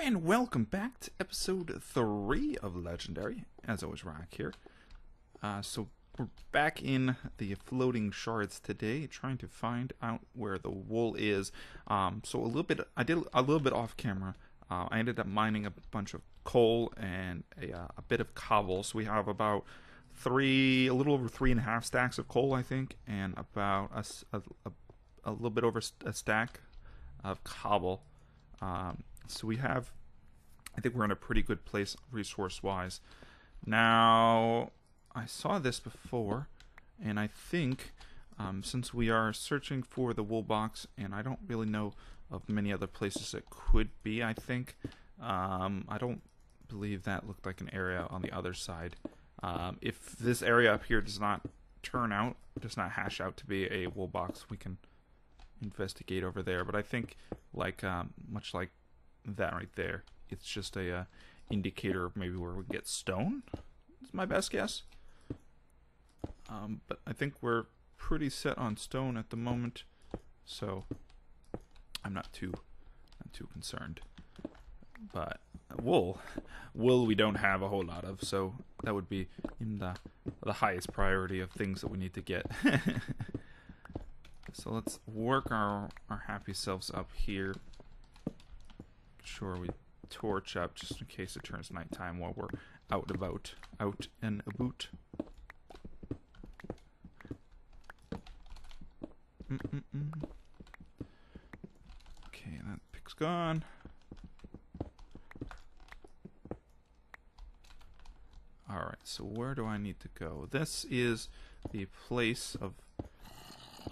and welcome back to episode 3 of Legendary. As always, Rock here. So we're back in the floating shards today, trying to find out where the wool is. So I did a little bit off camera. I ended up mining a bunch of coal and a bit of cobble. So we have about a little over 3.5 stacks of coal, I think, and about a little bit over a stack of cobble. So we have, I think we're in a pretty good place resource-wise. Now, I saw this before, and I think since we are searching for the wool box, and I don't really know of many other places it could be, I think. I don't believe that looked like an area on the other side. If this area up here does not hash out to be a wool box, we can investigate over there. But I think, like much like that right there, it's just a indicator of maybe where we get stone. Is my best guess. But I think we're pretty set on stone at the moment, so I'm not too concerned. But wool we don't have a whole lot of, so that would be in the highest priority of things that we need to get. So let's work our happy selves up here. Sure, we torch up just in case it turns nighttime while we're out and about. Okay, that pick's gone. Alright, so where do I need to go? This is the place of...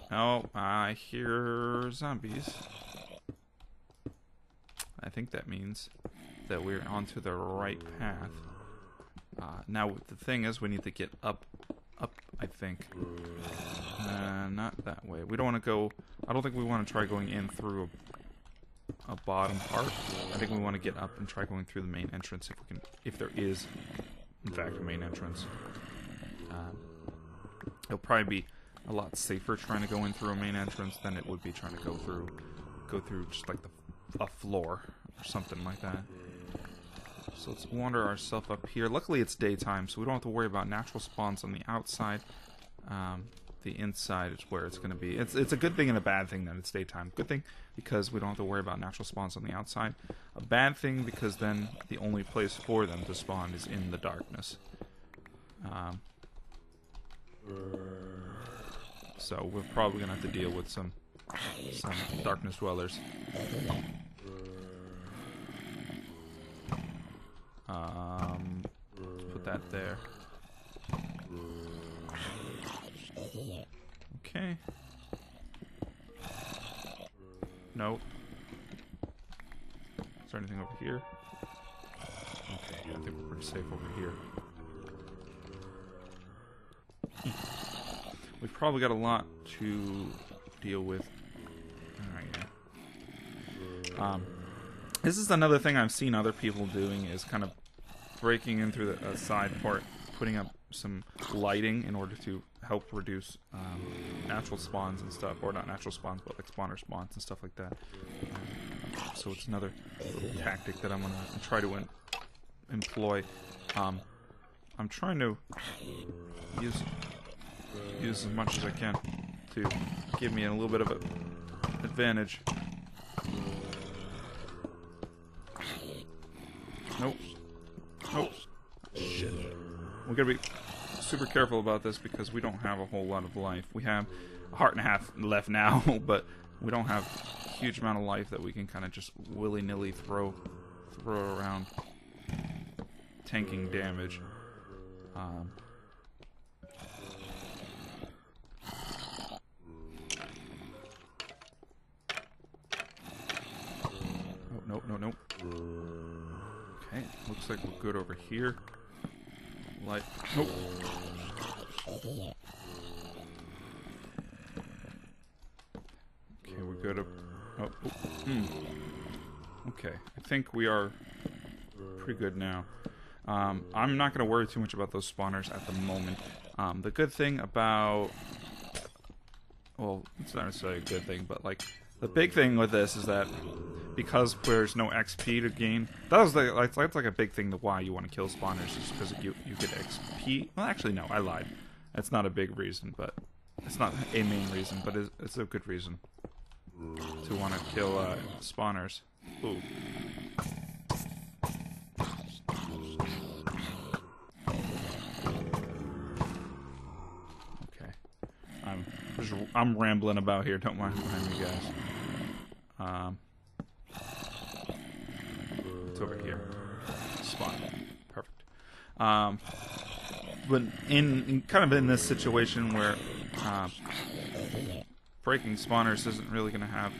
Oh, I hear zombies. I think that means that we're onto the right path. Now, the thing is, we need to get up, I think. Not that way. We don't want to go... I don't think we want to try going in through a bottom part. I think we want to get up and try going through the main entrance if there is, in fact, a main entrance. It'll probably be a lot safer trying to go in through a main entrance than it would be trying to go through just like a floor or something like that. So let's wander ourselves up here. Luckily it's daytime, so we don't have to worry about natural spawns on the outside. The inside is where it's going to be. It's a good thing and a bad thing that it's daytime. Good thing because we don't have to worry about natural spawns on the outside. A bad thing because then the only place for them to spawn is in the darkness. So we're probably going to have to deal with some darkness dwellers. Put that there. Okay. No. Is there anything over here? Okay, I think we're pretty safe over here. We've probably got a lot to deal with. Alright, yeah. This is another thing I've seen other people doing, is kind of breaking in through the side part, putting up some lighting in order to help reduce natural spawns and stuff, or not natural spawns, but like spawner spawns and stuff like that. So it's another little tactic that I'm gonna try to employ. I'm trying to use as much as I can to give me a little bit of an advantage. Nope. Nope. Shit. We're gonna be super careful about this because we don't have a whole lot of life. We have a heart and a half left now, but we don't have a huge amount of life that we can kind of just willy-nilly throw around, tanking damage. No. Okay, looks like we're good over here. Nope. Okay, we're good up. Okay, I think we are pretty good now. I'm not going to worry too much about those spawners at the moment. The good thing about... Well, it's not necessarily a good thing, but like the big thing with this is that because there's no XP to gain. That's like a big thing to why you want to kill spawners, is because you get XP. Well, actually, no, I lied. That's not a big reason, but it's not a main reason, but it's a good reason to want to kill spawners. Ooh. Okay, I'm rambling about here. Don't mind you guys. It's over here. Spawn. Perfect. But in kind of in this situation where breaking spawners isn't really going to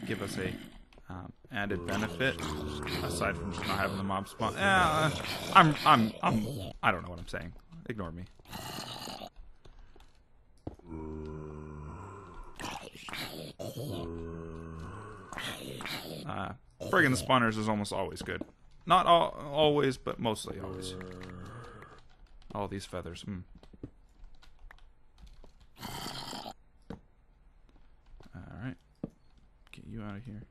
give us a added benefit aside from just not having the mob spawn. I don't know what I'm saying. Ignore me. Breaking the spawners is almost always good. Not always, but mostly always. All these feathers. Alright. Get you out of here.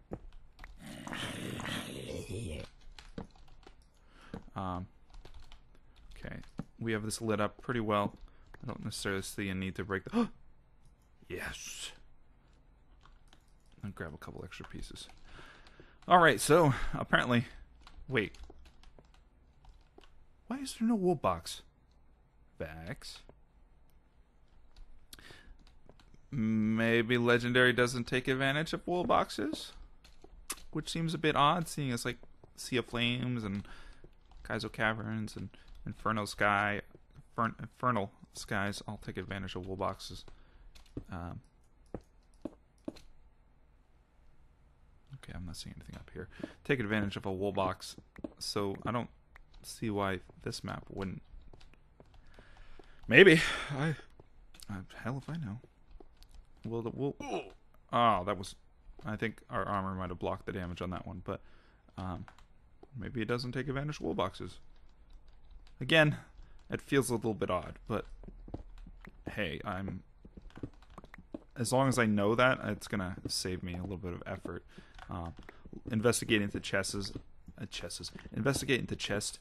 Okay. We have this lit up pretty well. I don't necessarily see a need to break the... Yes! I'll grab a couple extra pieces. Alright, so, apparently... Wait. Why is there no wool box? Vax. Maybe Legendary doesn't take advantage of wool boxes? Which seems a bit odd, seeing as like Sea of Flames and Kaizo Caverns and Infernal Skies all take advantage of wool boxes. Okay, I'm not seeing anything up here. Take advantage of a wool box, so I don't see why this map wouldn't. Maybe. Hell if I know. Well, oh, that was... I think our armor might have blocked the damage on that one, but maybe it doesn't take advantage of wool boxes. Again, it feels a little bit odd, but hey, as long as I know that, it's gonna save me a little bit of effort. Investigate into investigate into chest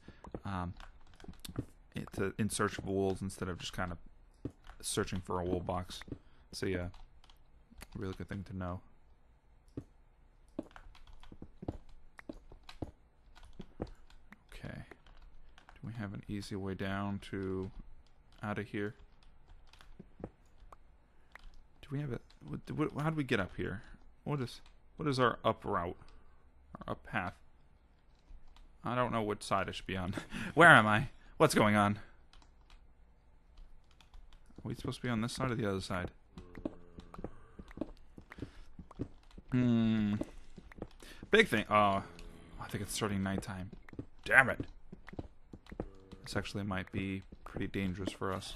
in search of wools instead of just kind of searching for a wool box. So yeah, really good thing to know. Okay, do we have an easy way down to out of here? Do we have it? How do we get up here? What is our up route? Our up path? I don't know which side I should be on. Where am I? What's going on? Are we supposed to be on this side or the other side? Big thing. Oh, I think it's starting nighttime. Damn it. This actually might be pretty dangerous for us.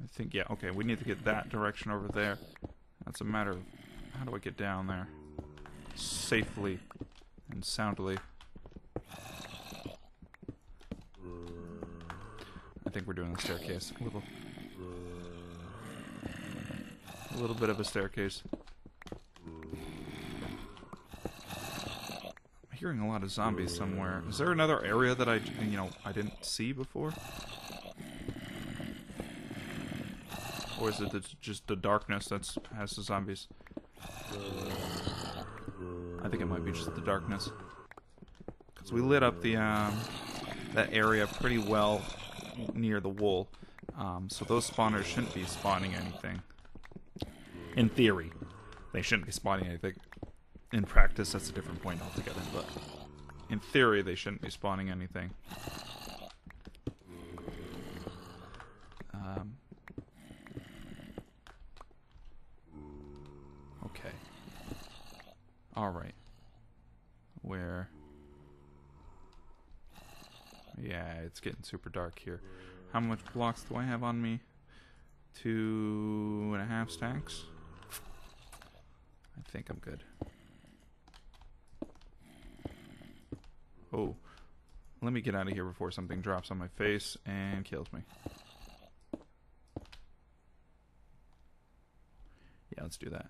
I think, yeah, okay, we need to get that direction over there. That's a matter of how do I get down there safely and soundly. I think we're doing the staircase. A little bit of a staircase. I'm hearing a lot of zombies somewhere. Is there another area that I didn't see before? Or is it just the darkness that has the zombies? I think it might be just the darkness. Because we lit up the that area pretty well near the wool. So those spawners shouldn't be spawning anything. In theory. They shouldn't be spawning anything. In practice, that's a different point altogether. But in theory, they shouldn't be spawning anything. Okay. Alright. Where... Yeah, it's getting super dark here. How much blocks do I have on me? 2.5 stacks? I think I'm good. Oh. Let me get out of here before something drops on my face and kills me. Yeah, let's do that.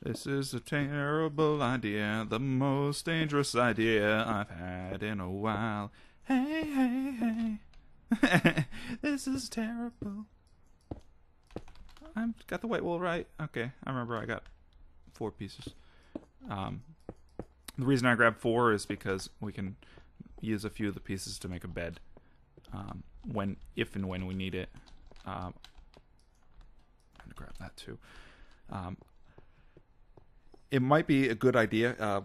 This is a terrible idea, the most dangerous idea I've had in a while. Hey, hey, hey. This is terrible. I've got the white wool right. Okay, I remember I got 4 pieces. The reason I grabbed 4 is because we can use a few of the pieces to make a bed if and when we need it. I'm gonna grab that too. It might be a good idea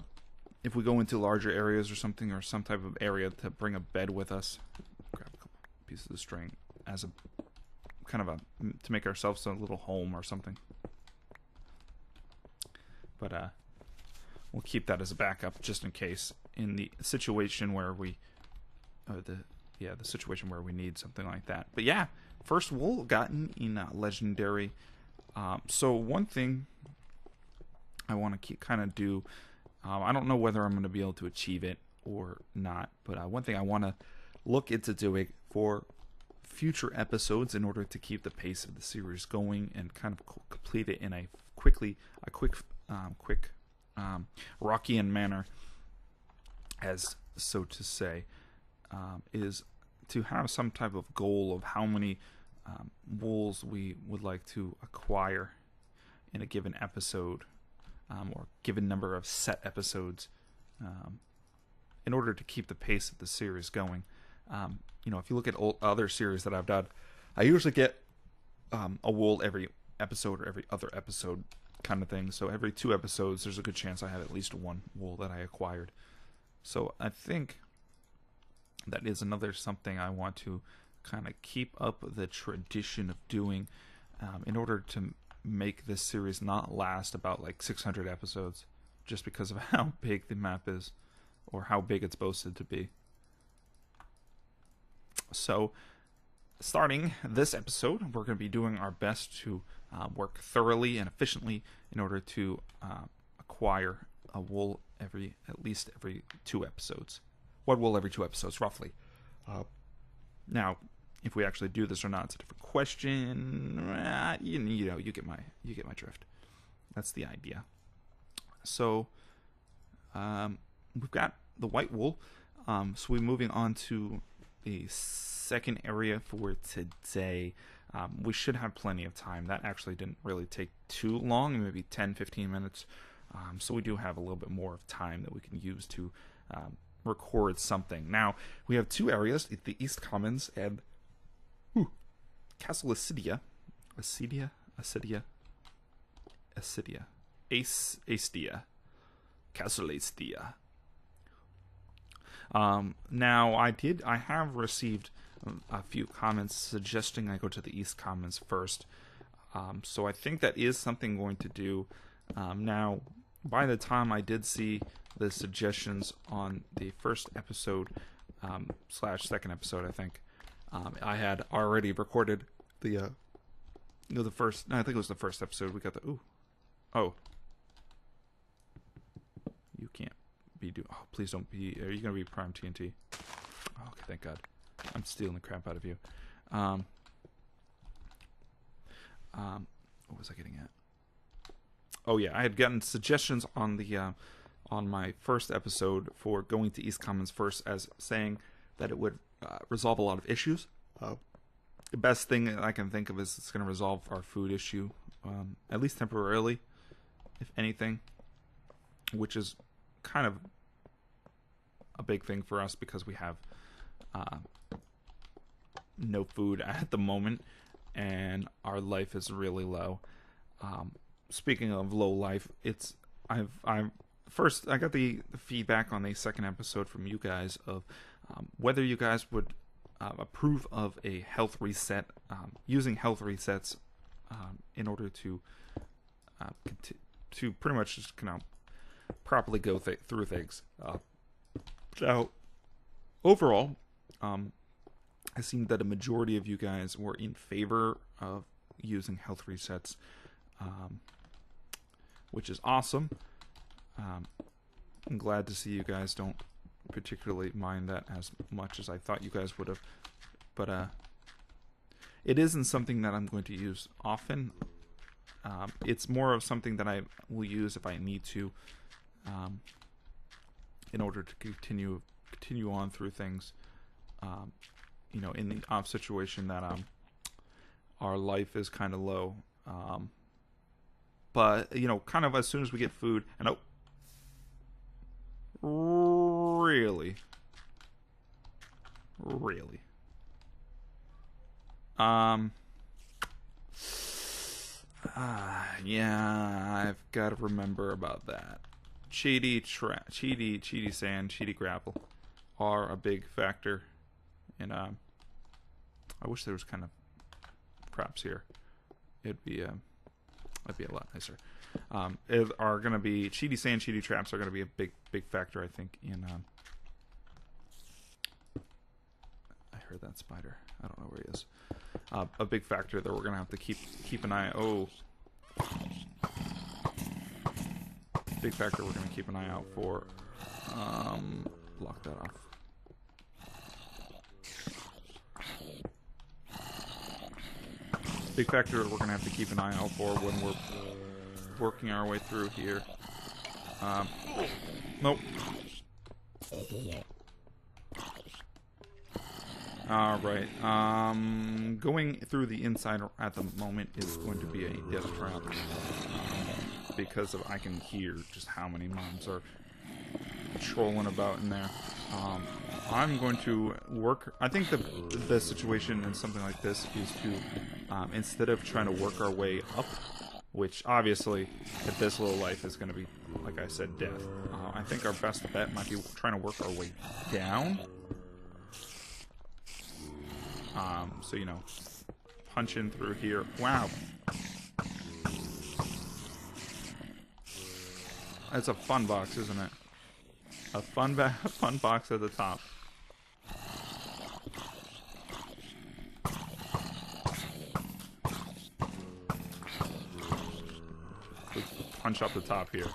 if we go into larger areas or something, or some type of area, to bring a bed with us. Grab a couple pieces of string as a kind of to make ourselves a little home or something. But we'll keep that as a backup just in case in the situation where we, the situation where we need something like that. But yeah, first wool gotten in Legendary. So one thing I want to kind of do, I don't know whether I'm going to be able to achieve it or not, but one thing I want to look into doing for future episodes in order to keep the pace of the series going and kind of complete it in a quick Rockian manner, as so to say, is to have some type of goal of how many wools we would like to acquire in a given episode, or given number of set episodes, in order to keep the pace of the series going. If you look at other series that I've done, I usually get a wool every episode or every other episode kind of thing. So every 2 episodes, there's a good chance I have at least 1 wool that I acquired. So I think that is another something I want to kind of keep up the tradition of doing, in order to make this series not last about like 600 episodes, just because of how big the map is, or how big it's boasted to be. So starting this episode, we're going to be doing our best to work thoroughly and efficiently in order to acquire a wool at least every 2 episodes. 1 wool every 2 episodes, roughly. Now, if we actually do this or not, it's a different question. You get my drift. That's the idea. So we've got the white wool. So we're moving on to the second area for today. We should have plenty of time. That actually didn't really take too long, maybe 10-15 minutes. So we do have a little bit more of time that we can use to record something. Now, we have 2 areas, the East Commons and Castle Ascidia. Ascidia? Castle Ascidia. Now, I have received a few comments suggesting I go to the East Commons first. So I think that is something I'm going to do. Now, by the time I did see the suggestions on the first episode, / second episode, I think, I had already recorded the first, no, I think it was the first episode. We got you can't be please don't be, are you going to be Prime TNT? Oh, okay, thank God. I'm stealing the crap out of you. What was I getting at? Oh yeah, I had gotten suggestions on the on my first episode for going to East Commons first, as saying that it would resolve a lot of issues. The best thing that I can think of is it's going to resolve our food issue, at least temporarily, if anything, which is kind of a big thing for us because we have no food at the moment and our life is really low. Speaking of low life, I got the feedback on the second episode from you guys of whether you guys would approve of a health reset, using health resets in order to pretty much just properly go through things. Now, overall, it seemed that a majority of you guys were in favor of using health resets, which is awesome. I'm glad to see you guys don't particularly mind that as much as I thought you guys would have. but it isn't something that I'm going to use often. It's more of something that I will use if I need to, in order to continue on through things. You know, in the off situation that our life is kind of low. But you know, kind of as soon as we get food, and really. Yeah, I've got to remember about that. Cheaty sand, cheaty grapple are a big factor. And I wish there was kind of crops here. It'd be a lot nicer. It are gonna be cheaty sand, cheaty traps are gonna be a big factor, I think. In I heard that spider. I don't know where he is. A big factor that we're gonna have to keep an eye. Oh, big factor we're gonna keep an eye out for. Block that off. Big factor we're gonna have to keep an eye out for when we're working our way through here. Nope. Alright, going through the inside at the moment is going to be a death trap, because I can hear just how many mobs are trolling about in there. I'm going to work, I think the situation in something like this is to, instead of trying to work our way up, which obviously at this little life is going to be, like I said, death, I think our best bet might be trying to work our way down. So, you know, punch in through here. Wow. That's a fun box, isn't it? A fun box at the top. Punch up the top here.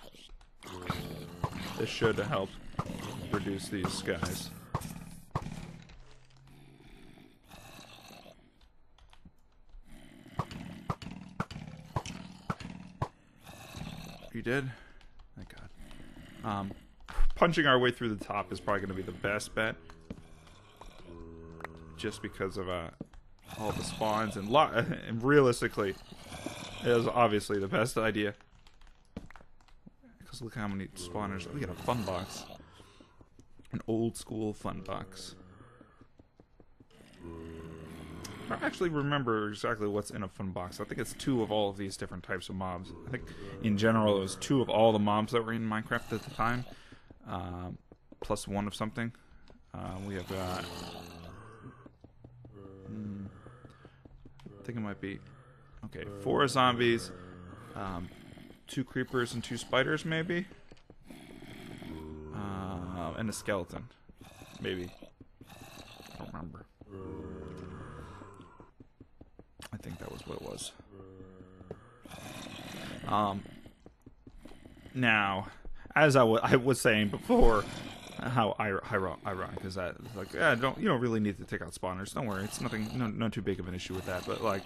This should help reduce these guys. You did? Thank God. Punching our way through the top is probably going to be the best bet, just because of all the spawns and realistically, it is obviously the best idea. Because look how many spawners. We got a fun box, an old school fun box. I don't actually remember exactly what's in a fun box. I think it's 2 of all of these different types of mobs. I think in general it was 2 of all the mobs that were in Minecraft at the time, plus 1 of something. We have got, I think it might be, okay, 4 zombies, 2 creepers and 2 spiders maybe, and a skeleton, maybe. I don't remember. I think that was what it was. Now, as I was saying before, how ironic is that? It's like, yeah, you don't really need to take out spawners. Don't worry, it's nothing, no too big of an issue with that. But like,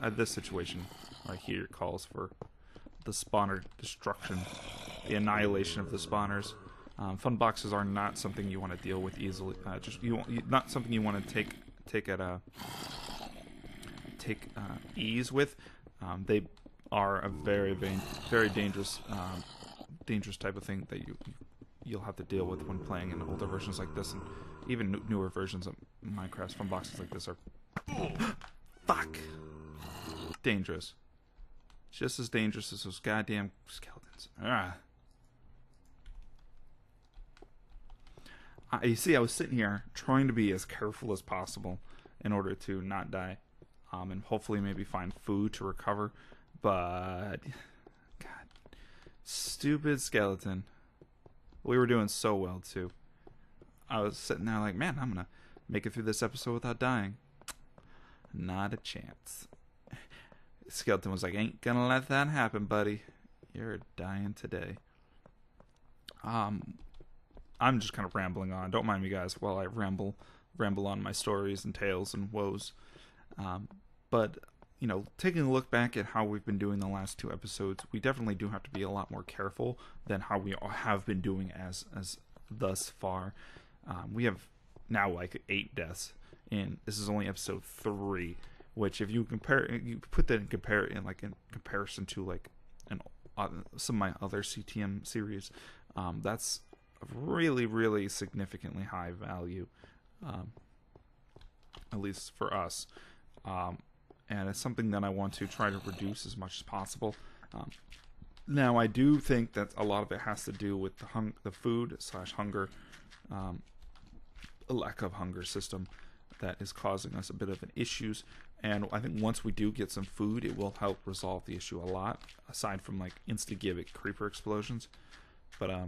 this situation right here calls for the spawner destruction, the annihilation of the spawners. Fun boxes are not something you want to deal with easily. Not something you want to take ease with. They are a very dangerous type of thing that you'll have to deal with when playing in older versions like this, and even newer versions of Minecraft. Fun boxes like this are fuck dangerous, just as dangerous as those goddamn skeletons. You see, I was sitting here trying to be as careful as possible in order to not die. And hopefully maybe find food to recover, but God, stupid skeleton. We were doing so well too. I was sitting there like, man, I'm gonna make it through this episode without dying. Not a chance. Skeleton was like, ain't gonna let that happen, buddy. You're dying today. I'm just kind of rambling on. Don't mind me, guys, while I ramble ramble on my stories and tales and woes. But, you know, taking a look back at how we've been doing the last 2 episodes, we definitely do have to be a lot more careful than how we have been doing as thus far. We have now like 8 deaths, and this is only episode 3, which if you put that in comparison to like some of my other CTM series, that's really, really significantly high value, at least for us. And it's something that I want to try to reduce as much as possible. Now, I do think that a lot of it has to do with the food/hunger, a lack of hunger system that is causing us a bit of an issues. And I think once we do get some food, it will help resolve the issue a lot, aside from like insta-gimmick creeper explosions. But I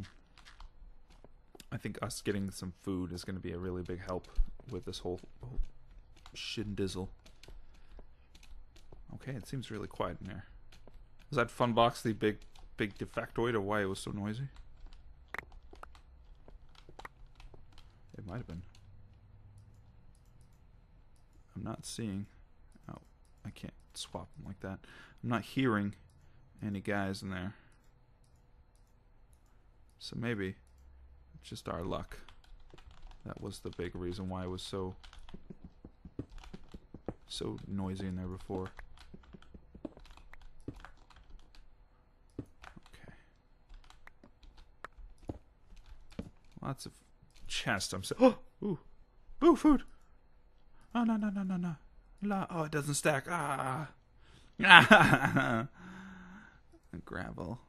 think us getting some food is going to be a really big help with this whole shindizzle. Okay, it seems really quiet in there. Was that Funbox the big defectoid, or why it was so noisy? It might have been. I'm not seeing. Oh, I can't swap them like that. I'm not hearing any guys in there. So maybe it's just our luck. That was the big reason why it was so noisy in there before. Okay. Lots of chest. I'm so. Oh, ooh, boo, food. Oh no. Oh, it doesn't stack. Gravel.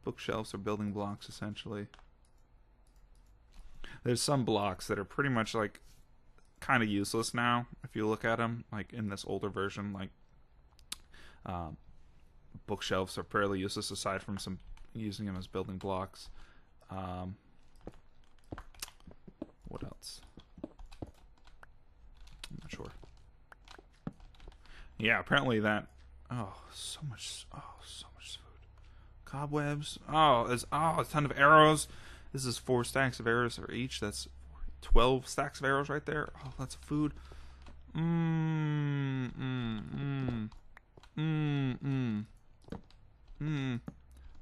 Bookshelves are building blocks essentially. There's some blocks that are pretty much like kind of useless now if you look at them, like in this older version. Like bookshelves are fairly useless aside from some using them as building blocks. What else? I'm not sure. Yeah, apparently that. Oh, so much food. Cobwebs. Oh, there's a ton of arrows. This is 4 stacks of arrows for each. That's 12 stacks of arrows right there. Oh, lots of food.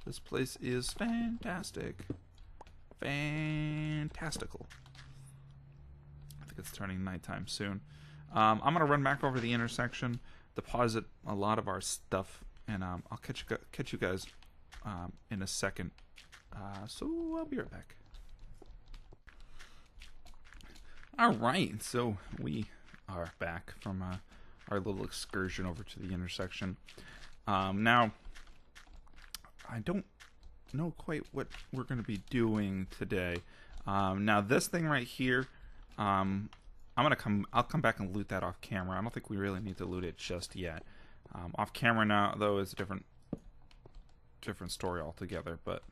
This place is fantastic. Fantastical. I think it's turning nighttime soon. I'm gonna run back over the intersection, deposit a lot of our stuff, and I'll catch you guys in a second. So I'll be right back. Alright, so we are back from our little excursion over to the intersection. Now, I don't know quite what we're going to be doing today. Now, this thing right here, I'll come back and loot that off camera. I don't think we really need to loot it just yet. Off camera now, though, is a different story altogether, but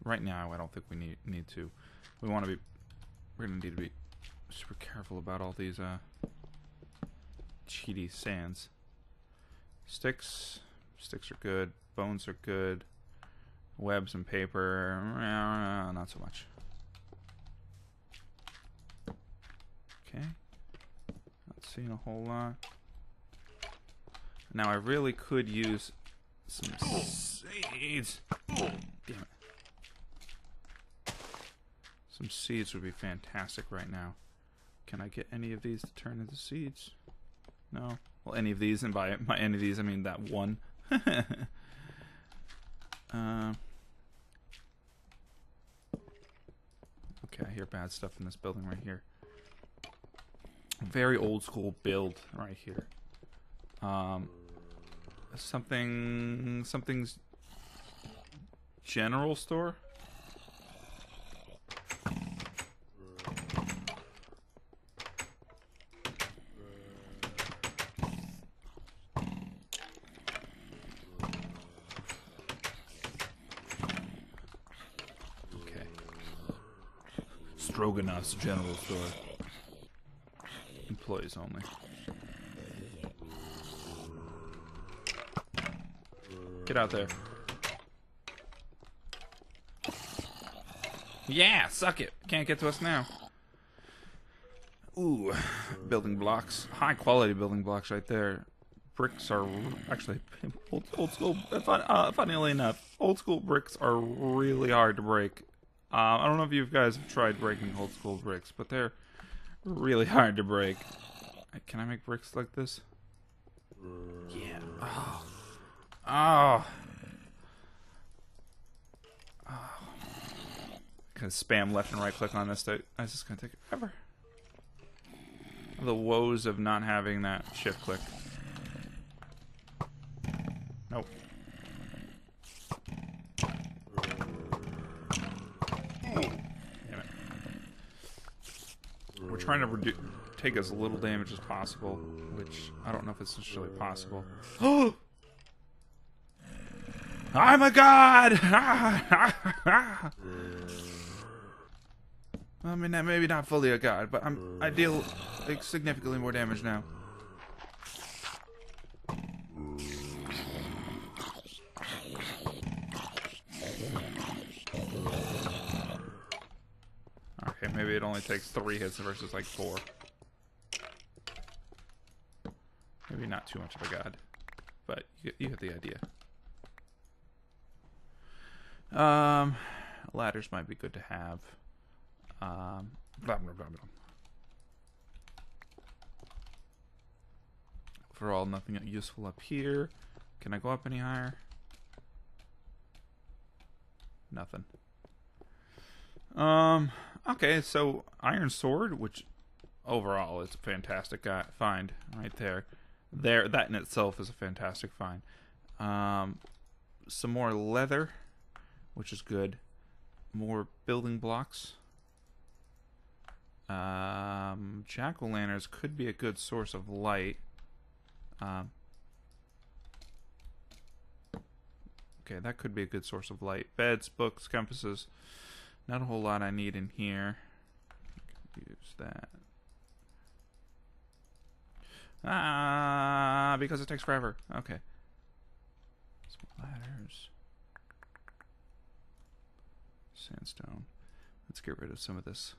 right now, I don't think we need to. We're gonna need to be super careful about all these cheaty sands. Sticks are good. Bones are good. Webs and paper, not so much. Okay, not seeing a whole lot. Now I really could use some seeds. Damn it. Some seeds would be fantastic right now. Can I get any of these to turn into seeds? No. Well, any of these, and by any of these, I mean that one. Okay, I hear bad stuff in this building right here. Very old school build right here. Something's general store. Stroganoff's general store. Employees only. Get out there. Yeah, suck it. Can't get to us now. Ooh, building blocks. High quality building blocks right there. Bricks are actually old school. Funnily enough, old school bricks are really hard to break. I don't know if you guys have tried breaking old school bricks, but they're really hard to break. Can I make bricks like this? Yeah. Oh. Oh. Oh. Gonna spam left and right click on this. This is gonna take forever. The woes of not having that shift click. Nope. Damn it. We're trying to take as little damage as possible, which I don't know if it's necessarily possible. Oh! I'm a god! I mean, maybe not fully a god, but I deal like significantly more damage now. Okay, maybe it only takes 3 hits versus like 4. Maybe not too much of a god, but you get the idea. Ladders might be good to have. Blah, blah, blah, blah. Overall, nothing useful up here. Can I go up any higher? Nothing. Okay, so Iron Sword, which overall is a fantastic find right there. That in itself is a fantastic find. Some more leather, which is good. More building blocks. Jack-o'-lanterns could be a good source of light. Okay, that could be a good source of light. Beds, books, compasses. Not a whole lot I need in here. Use that. Because it takes forever. Okay. Some ladders. Sandstone. Let's get rid of some of this.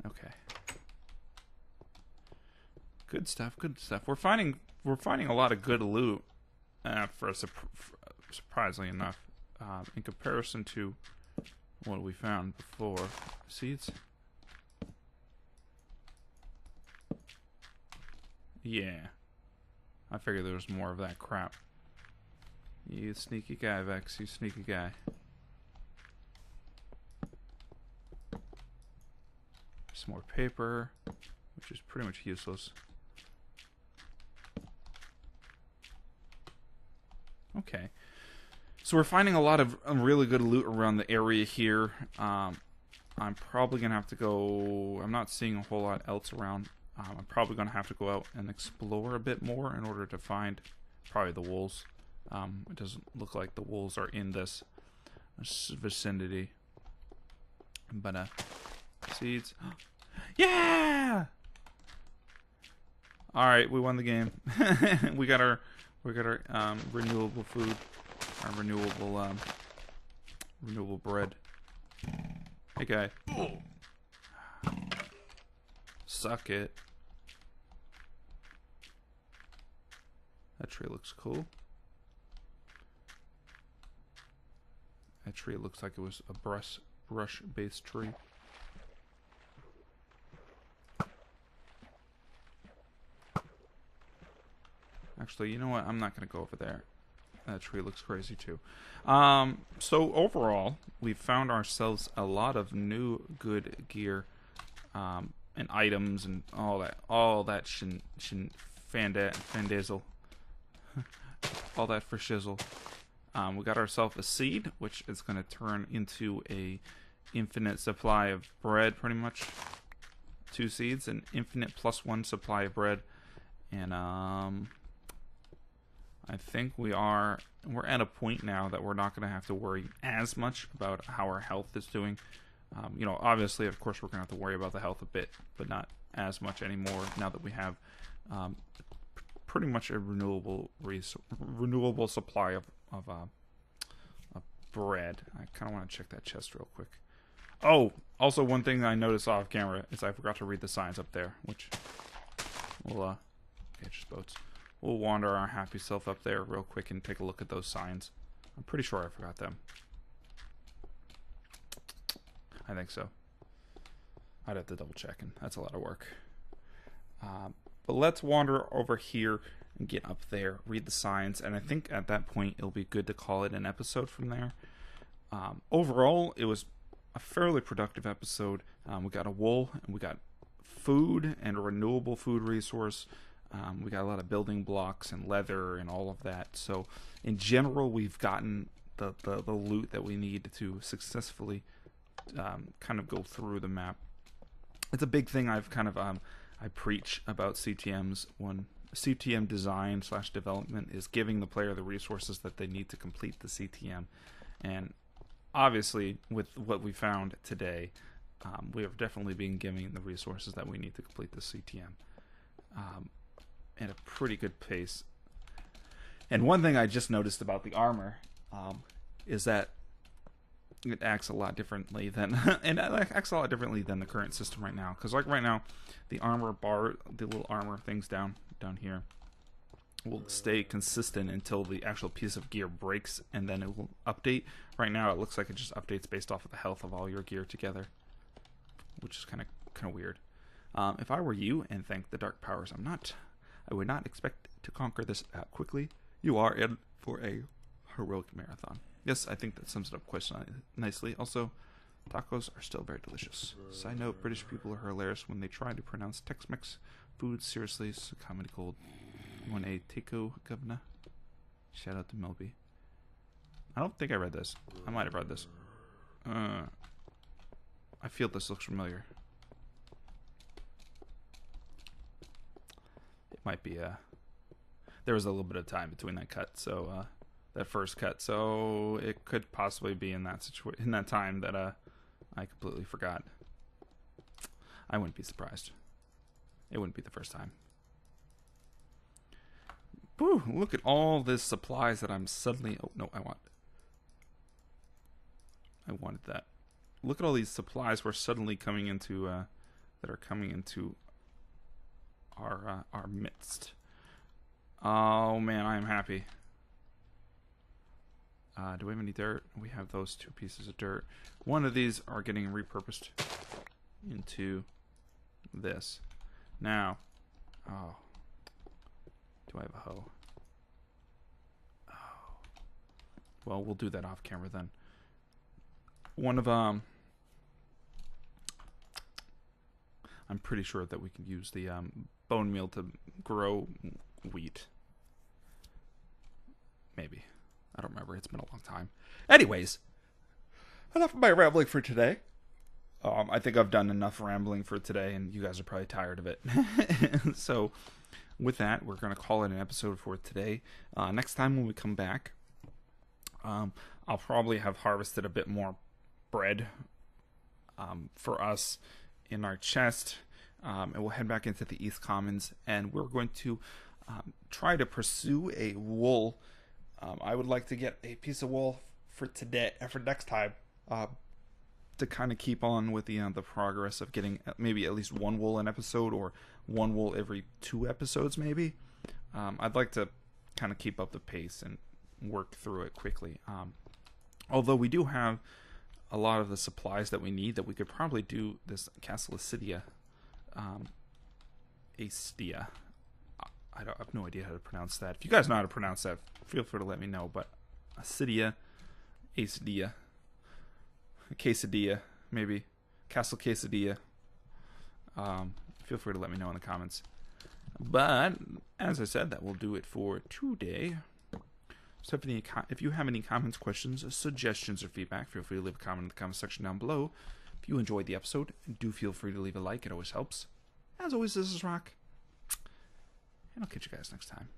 Okay. Good stuff. Good stuff. We're finding a lot of good loot. Surprisingly enough, in comparison to what we found before. Seeds. Yeah. I figured there was more of that crap. You sneaky guy, Vex. You sneaky guy. Some more paper, which is pretty much useless. Okay. So we're finding a lot of really good loot around the area here. I'm probably going to have to go... I'm not seeing a whole lot else around. I'm probably going to have to go out and explore a bit more in order to find probably the wolves. It doesn't look like the wolves are in this vicinity. But, seeds. Yeah! Alright, we won the game. we got our renewable food. Our renewable bread. Hey guy. Suck it. That tree looks cool. That tree looks like it was a brush-based tree. Actually, you know what? I'm not going to go over there. That tree looks crazy too. So overall, we found ourselves a lot of new good gear and items and all that fandazzle. All that for shizzle. We got ourselves a seed, which is going to turn into a infinite supply of bread, pretty much. 2 seeds, an infinite +1 supply of bread, and I think we're at a point now that we're not going to have to worry as much about how our health is doing. You know, obviously, of course, we're going to have to worry about the health a bit, but not as much anymore now that we have pretty much a renewable supply of bread. I kind of want to check that chest real quick. Oh, also one thing I noticed off camera is I forgot to read the signs up there, which we'll, okay, just boats. We'll wander our happy self up there real quick and take a look at those signs. I'm pretty sure I forgot them. I think so. I'd have to double check, and that's a lot of work. But let's wander over here and get up there, read the signs, and I think at that point it'll be good to call it an episode from there. Overall, it was a fairly productive episode. We got a wool, and we got food and a renewable food resource. We got a lot of building blocks and leather and all of that. So in general, we've gotten the loot that we need to successfully kind of go through the map. It's a big thing I've kind of I preach about CTMs. When CTM design / development is giving the player the resources that they need to complete the CTM. And obviously, with what we found today, we have definitely been given the resources that we need to complete the CTM at a pretty good pace. And one thing I just noticed about the armor is that it acts a lot differently than and it acts a lot differently than the current system right now. Because like right now, the armor bar, the little armor things down here, will stay consistent until the actual piece of gear breaks, and then it will update. Right now, it looks like it just updates based off of the health of all your gear together, which is kind of weird. If I were you and thank the dark powers, I would not expect to conquer this quickly. You are in for a heroic marathon. Yes, I think that sums it up quite nicely. Also, tacos are still very delicious. Side note, British people are hilarious when they try to pronounce Tex-Mex food. Seriously, it's a comedy gold. You want a taco, governor? Shout out to Melby. I don't think I read this. I might have read this. I feel this looks familiar. It might be, there was a little bit of time between that cut, so, that first cut, so it could possibly be in that in that time that I completely forgot. I wouldn't be surprised. It wouldn't be the first time. Whew, look at all this supplies that I'm suddenly... Oh, no, I wanted that. Look at all these supplies we're suddenly coming into, that are coming into our midst. Oh, man, I am happy. Do we have any dirt? We have those 2 pieces of dirt. One of these are getting repurposed into this. Now, oh, do I have a hoe? Oh, well, we'll do that off camera then. One of I'm pretty sure that we can use the bone meal to grow wheat. Maybe. I don't remember. It's been a long time. Anyways, enough of my rambling for today. I think I've done enough rambling for today, and you guys are probably tired of it. So, with that, we're going to call it an episode for today. Next time when we come back, I'll probably have harvested a bit more bread for us in our chest, and we'll head back into the East Commons, and we're going to try to pursue a wool. I would like to get a piece of wool for today, for next time, to kind of keep on with the progress of getting maybe at least 1 wool an episode, or 1 wool every 2 episodes, maybe. I'd like to kind of keep up the pace and work through it quickly. Although we do have a lot of the supplies that we need, that we could probably do this Castle Acidia. Astia. I have no idea how to pronounce that. If you guys know how to pronounce that, feel free to let me know. But Acidia, Acidia, Quesadilla, maybe Castle Quesadilla. Feel free to let me know in the comments. But as I said, that will do it for today. So if you have any comments, questions, suggestions, or feedback, feel free to leave a comment in the comment section down below. If you enjoyed the episode, do feel free to leave a like. It always helps. As always, this is Rock. And I'll catch you guys next time.